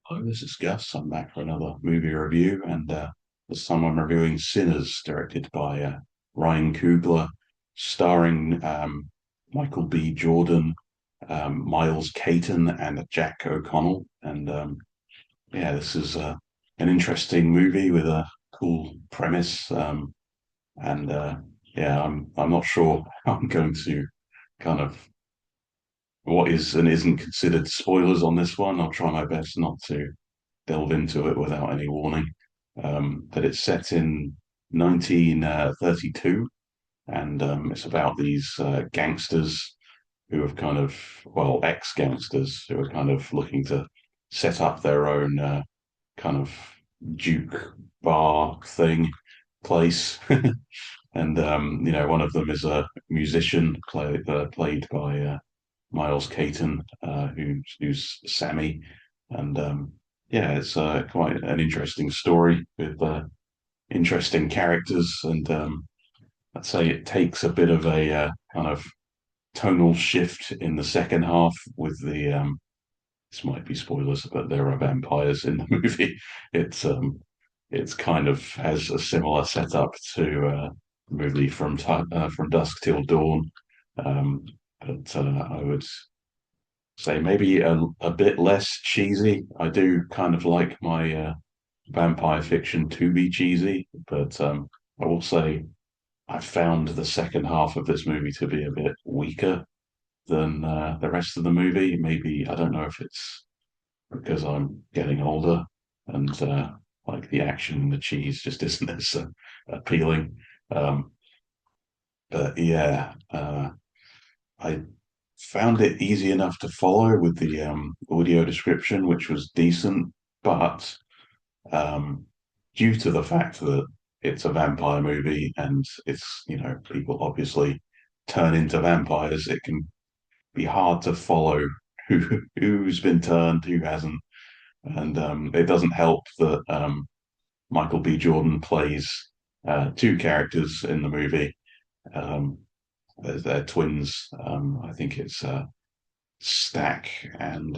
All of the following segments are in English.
Hello, this is Gus. I'm back for another movie review, and this time I'm reviewing Sinners, directed by Ryan Coogler, starring Michael B. Jordan, Miles Caton, and Jack O'Connell. And yeah, this is an interesting movie with a cool premise. And yeah, I'm not sure how I'm going to kind of what is and isn't considered spoilers on this one. I'll try my best not to delve into it without any warning. But it's set in 1932, and it's about these gangsters who have kind of, well, ex-gangsters who are kind of looking to set up their own kind of Duke bar thing place. And one of them is a musician played by Miles Caton, who's Sammy, and yeah, it's quite an interesting story with interesting characters, and I'd say it takes a bit of a kind of tonal shift in the second half with the. This might be spoilers, but there are vampires in the movie. It's kind of has a similar setup to the movie from Dusk Till Dawn, um, but I would say maybe a bit less cheesy. I do kind of like my vampire fiction to be cheesy, but I will say I found the second half of this movie to be a bit weaker than the rest of the movie. Maybe I don't know if it's because I'm getting older and like the action and the cheese just isn't as appealing. Um, but yeah, I found it easy enough to follow with the audio description, which was decent, but um, due to the fact that it's a vampire movie and it's, people obviously turn into vampires, it can be hard to follow who's been turned, who hasn't. And it doesn't help that Michael B. Jordan plays two characters in the movie. Um, they're twins. I think it's Stack and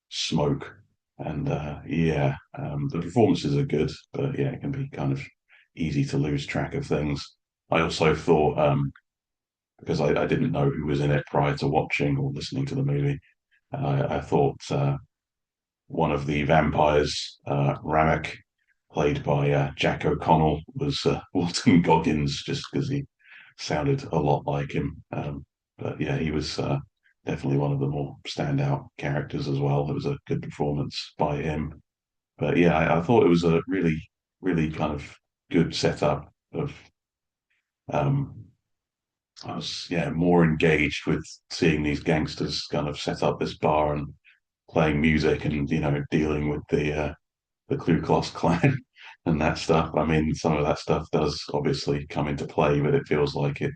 Smoke. And yeah, the performances are good, but yeah, it can be kind of easy to lose track of things. I also thought, because I didn't know who was in it prior to watching or listening to the movie, I thought one of the vampires, Ramek, played by Jack O'Connell, was Walton Goggins, just because he sounded a lot like him. But yeah, he was definitely one of the more standout characters as well. It was a good performance by him. But yeah, I thought it was a really, really kind of good setup of. Um, I was more engaged with seeing these gangsters kind of set up this bar and playing music and dealing with the Ku Klux Klan and that stuff. I mean, some of that stuff does obviously come into play, but it feels like it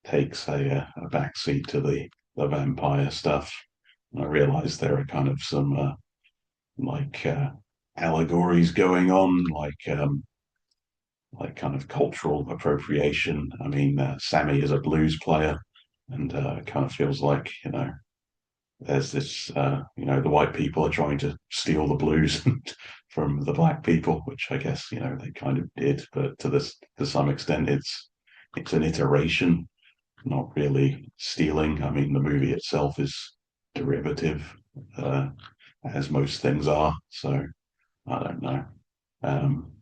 takes a backseat to the vampire stuff. And I realize there are kind of some like allegories going on, like kind of cultural appropriation. I mean, Sammy is a blues player, and it kind of feels like there's this, the white people are trying to steal the blues from the black people, which I guess, they kind of did, but to some extent, it's an iteration, not really stealing. I mean, the movie itself is derivative, uh, as most things are. So I don't know. Um,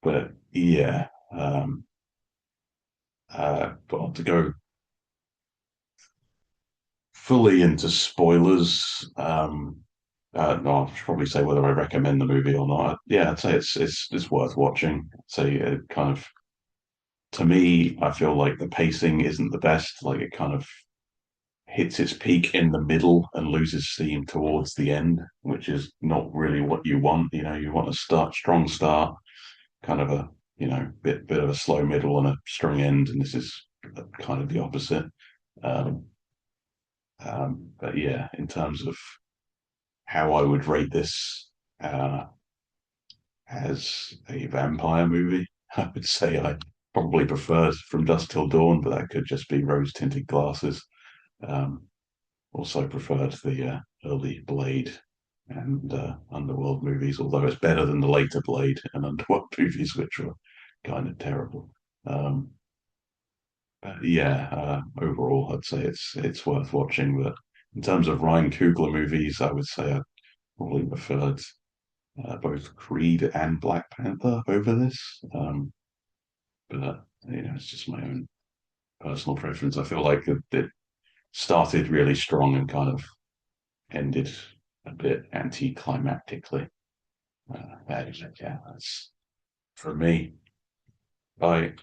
but yeah, but to go fully into spoilers, no, I should probably say whether I recommend the movie or not. Yeah, I'd say it's worth watching. I'd say it kind of, to me, I feel like the pacing isn't the best. Like it kind of hits its peak in the middle and loses steam towards the end, which is not really what you want. You want a strong start, kind of a bit of a slow middle and a strong end, and this is kind of the opposite. Um, but yeah, in terms of how I would rate this uh, as a vampire movie, I would say I probably preferred From Dusk Till Dawn, but that could just be rose tinted glasses. Um, Also preferred the early Blade and Underworld movies, although it's better than the later Blade and Underworld movies, which were kind of terrible. Um, but yeah, overall, I'd say it's worth watching. But in terms of Ryan Coogler movies, I would say I probably preferred both Creed and Black Panther over this. But it's just my own personal preference. I feel like it started really strong and kind of ended a bit anticlimactically. Yeah, that's for me. Bye.